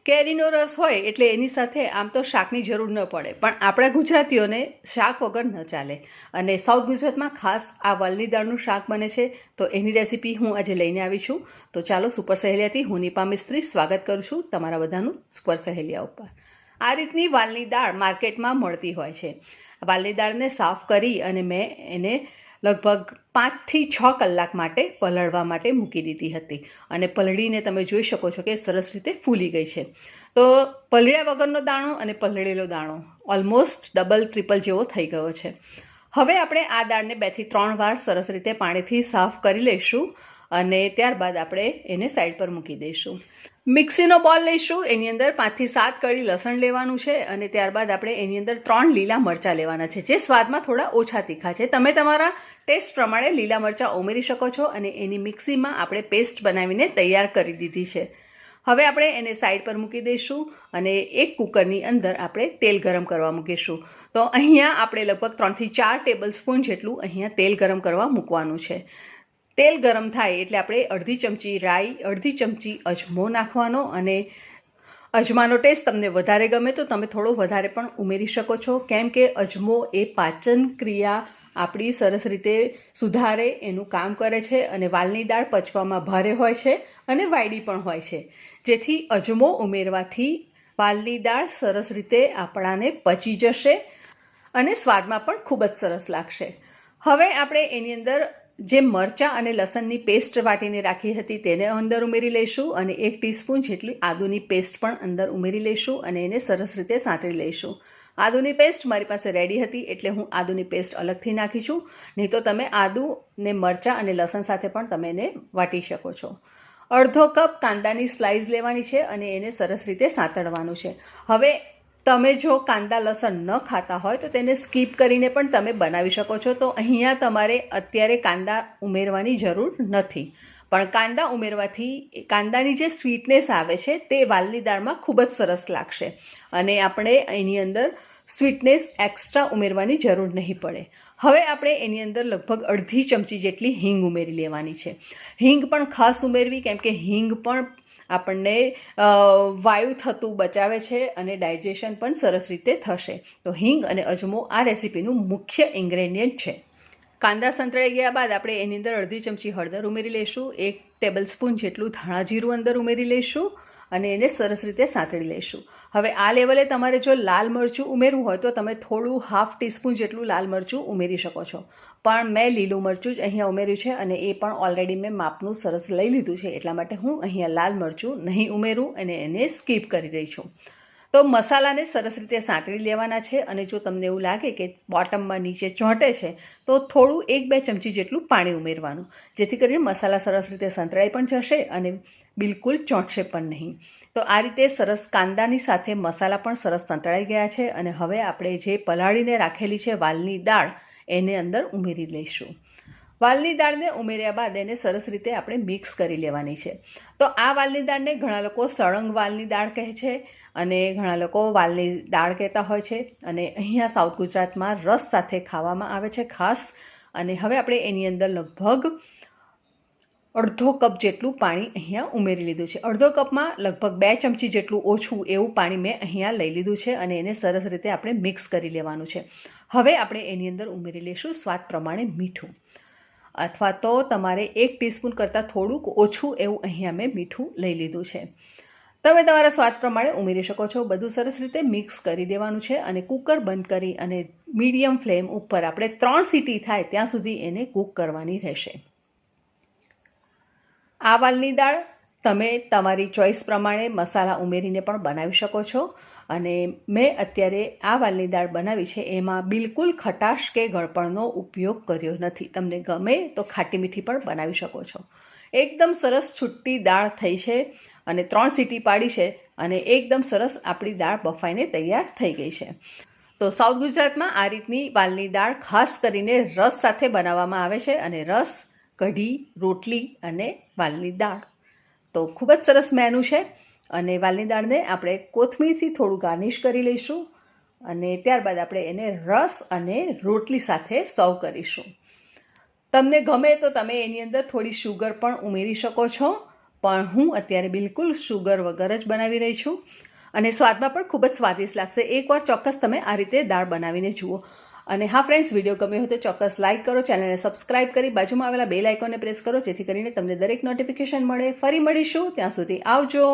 કેરીનો રસ હોય એટલે એની સાથે આમ તો શાકની જરૂર ન પડે, પણ આપણા ગુજરાતીઓને શાક વગર ન ચાલે. અને સાઉથ ગુજરાતમાં ખાસ આ વાલની દાળનું શાક બને છે, તો એની રેસીપી હું આજે લઈને આવી છું. તો ચાલો સુપર સહેલિયાથી હું નિપા મિસ્ત્રી સ્વાગત કરું છું તમારા બધાનું સુપર સહેલિયા ઉપર. આ રીતની વાલની દાળ માર્કેટમાં મળતી હોય છે. વાલની દાળને સાફ કરી અને મેં એને લગભગ 5 થી 6 કલાક માટે પલળવા માટે મૂકી દીધી હતી, અને પલળીને તમે જોઈ શકો છો કે સરસ રીતે ફૂલી ગઈ છે. તો પલળ્યા વગરનો દાણો અને પલળેલો દાણો ઓલમોસ્ટ ડબલ ટ્રિપલ જેવો થઈ ગયો છે. હવે આપણે આ દાળને 2 થી 3 વાર સરસ રીતે પાણીથી સાફ કરી લઈશું, અને ત્યારબાદ આપણે એને સાઈડ પર મૂકી દઈશું. મિક્સીનો બોલ લઈશું, એની અંદર 5 થી 7 કળી લસણ લેવાનું છે, અને ત્યારબાદ આપણે એની અંદર 3 લીલા મરચાં લેવાના છે, જે સ્વાદમાં થોડા ઓછા તીખા છે. તમે તમારા ટેસ્ટ પ્રમાણે લીલા મરચાં ઉમેરી શકો છો, અને એની મિક્સીમાં આપણે પેસ્ટ બનાવીને તૈયાર કરી દીધી છે. હવે આપણે એને સાઈડ પર મૂકી દઈશું, અને એક કુકરની અંદર આપણે તેલ ગરમ કરવા મૂકીશું. તો અહીંયા આપણે લગભગ 3 થી 4 ટેબલ સ્પૂન જેટલું અહીંયા તેલ ગરમ કરવા મૂકવાનું છે. તેલ ગરમ થાય એટલે આપણે અડધી ચમચી રાઈ, અડધી ચમચી અજમો નાખવાનો, અને અજમાનો ટેસ્ટ તમને વધારે ગમે તો તમે થોડો વધારે પણ ઉમેરી શકો છો, કેમ કે અજમો એ પાચન ક્રિયા આપણી સરસ રીતે સુધારે એનું કામ કરે છે, અને વાલની દાળ પચવામાં ભારે હોય છે અને વાયડી પણ હોય છે, જેથી અજમો ઉમેરવાથી વાલની દાળ સરસ રીતે આપણાને પચી જશે અને સ્વાદમાં પણ ખૂબ જ સરસ લાગશે. હવે આપણે એની અંદર જે મરચાં અને લસણની પેસ્ટ વાટીને રાખી હતી તેને અંદર ઉમેરી લઈશું, અને 1 ટીસ્પૂન જેટલી આદુની પેસ્ટ પણ અંદર ઉમેરી લઈશું, અને એને સરસ રીતે સાંતળી લઈશું. આદુની પેસ્ટ મારી પાસે રેડી હતી એટલે હું આદુની પેસ્ટ અલગથી નાખી છું, નહીં તો તમે આદુ ને મરચાં અને લસણ સાથે પણ તમે એને વાટી શકો છો. અડધો કપ કાંદાની સ્લાઇસ લેવાની છે, અને એને સરસ રીતે સાંતળવાનું છે. હવે તમે જો કાંદા લસણ ન ખાતા હોય તો તેને સ્કીપ કરીને પણ તમે બનાવી શકો છો. તો અહીંયા તમારે અત્યારે કાંદા ઉમેરવાની જરૂર નથી, પણ કાંદા ઉમેરવાથી કાંદાની જે સ્વીટનેસ આવે છે તે વાલની દાળમાં ખૂબ જ સરસ લાગશે, અને આપણે એની અંદર સ્વીટનેસ એક્સ્ટ્રા ઉમેરવાની જરૂર નહીં પડે. હવે આપણે એની અંદર લગભગ અડધી ચમચી જેટલી હિંગ ઉમેરી લેવાની છે. હિંગ પણ ખાસ ઉમેરવી, કેમ કે હિંગ પણ આપણને વાયુ થતું બચાવે છે, અને ડાયજેશન પણ સરસ રીતે થશે. તો હિંગ અને અજમો આ રેસીપીનું મુખ્ય ઇન્ગ્રેડિયન્ટ છે. કાંદા સંતળાઈ ગયા બાદ આપણે એની અંદર અડધી ચમચી હળદર ઉમેરી લઈશું, 1 ટેબલ સ્પૂન જેટલું ધાણા જીરું અંદર ઉમેરી લઈશું, અને એને સરસ રીતે સાંતળી લઈશું. હવે આ લેવલે તમારે જો લાલ મરચું ઉમેરવું હોય તો તમે થોડું 1/2 ટીસ્પૂન જેટલું લાલ મરચું ઉમેરી શકો છો, પણ મેં લીલું મરચું જ અહીંયા ઉમેર્યું છે, અને એ પણ ઓલરેડી મેં માપનું સરસ લઈ લીધું છે, એટલા માટે હું અહીંયા લાલ મરચું નહીં ઉમેરું અને એને સ્કીપ કરી રહી છું. તો મસાલાને સરસ રીતે સાંતળી લેવાના છે, અને જો તમને એવું લાગે કે બોટમમાં નીચે ચોંટે છે તો થોડું 1-2 ચમચી જેટલું પાણી ઉમેરવાનું, જેથી કરીને મસાલા સરસ રીતે સંતળાઈ પણ જશે અને બિલકુલ ચોંટશે પણ નહીં. તો આ રીતે સરસ કાંદાની સાથે મસાલા પણ સરસ સંતળાઈ ગયા છે, અને હવે આપણે જે પલાળીને રાખેલી છે વાલની દાળ એને અંદર ઉમેરી લઈશું. વાલની દાળને ઉમેર્યા બાદ એને સરસ રીતે આપણે મિક્સ કરી લેવાની છે. તો આ વાલની દાળને ઘણા લોકો સળંગ વાલની દાળ કહે છે, અને ઘણા લોકો વાલની દાળ કહેતા હોય છે, અને અહીંયા સાઉથ ગુજરાતમાં રસ સાથે ખાવામાં આવે છે ખાસ. અને હવે આપણે એની અંદર લગભગ અડધો કપ જેટલું પાણી અહીંયા ઉમેરી લીધું છે. અડધો કપમાં લગભગ 2 ચમચી જેટલું ઓછું એવું પાણી મેં અહીંયા લઈ લીધું છે, અને એને સરસ રીતે આપણે મિક્સ કરી લેવાનું છે. હવે આપણે એની અંદર ઉમેરી લઈશું સ્વાદ પ્રમાણે મીઠું, અથવા તો તમારે 1 ટીસ્પૂન કરતાં થોડુંક ઓછું એવું અહીંયા મેં મીઠું લઈ લીધું છે. તમે તમારા સ્વાદ પ્રમાણે ઉમેરી શકો છો. બધું સરસ રીતે મિક્સ કરી દેવાનું છે, અને કુકર બંધ કરી અને મીડિયમ ફ્લેમ ઉપર આપણે 3 સીટી થાય ત્યાં સુધી એને કૂક કરવાની રહેશે. આ વાલની દાળ તમે તમારી ચોઈસ પ્રમાણે મસાલા ઉમેરીને પણ બનાવી શકો છો, અને મેં અત્યારે આ વાલની દાળ બનાવી છે એમાં બિલકુલ ખટાશ કે ગળપણનો ઉપયોગ કર્યો નથી. તમને ગમે તો ખાટી મીઠી પણ બનાવી શકો છો. એકદમ સરસ છુટ્ટી દાળ થઈ છે, અને 3 સીટી પાડી છે, અને એકદમ સરસ આપણી દાળ બફાઈને તૈયાર થઈ ગઈ છે. તો સાઉથ ગુજરાતમાં આ રીતની વાલની દાળ ખાસ કરીને રસ સાથે બનાવવામાં આવે છે, અને રસ, કઢી, રોટલી અને વાલની દાળ તો ખૂબ જ સરસ મેનુ છે. અને વાલની દાળને આપણે કોથમીરથી થોડું ગાર્નિશ કરી લઈશું, અને ત્યારબાદ આપણે એને રસ અને રોટલી સાથે સર્વ કરીશું. તમને ગમે તો તમે એની અંદર થોડી શુગર પણ ઉમેરી શકો છો, પણ હું અત્યારે બિલકુલ શુગર વગર જ બનાવી રહી છું અને સ્વાદમાં પણ ખૂબ જ સ્વાદિષ્ટ લાગશે. એકવાર ચોક્કસ તમે આ રીતે દાળ બનાવીને જુઓ. અને હા ફ્રેન્ડ્સ, વિડીયો ગમ્યો હોય તો ચોક્કસ લાઇક કરો, ચેનલને સબસ્ક્રાઇબ કરી બાજુમાં આવેલા બેલ આઇકોનને પ્રેસ કરો જેથી કરીને તમને દરેક નોટિફિકેશન મળે. ફરી મળીશું, ત્યાં સુધી આવજો.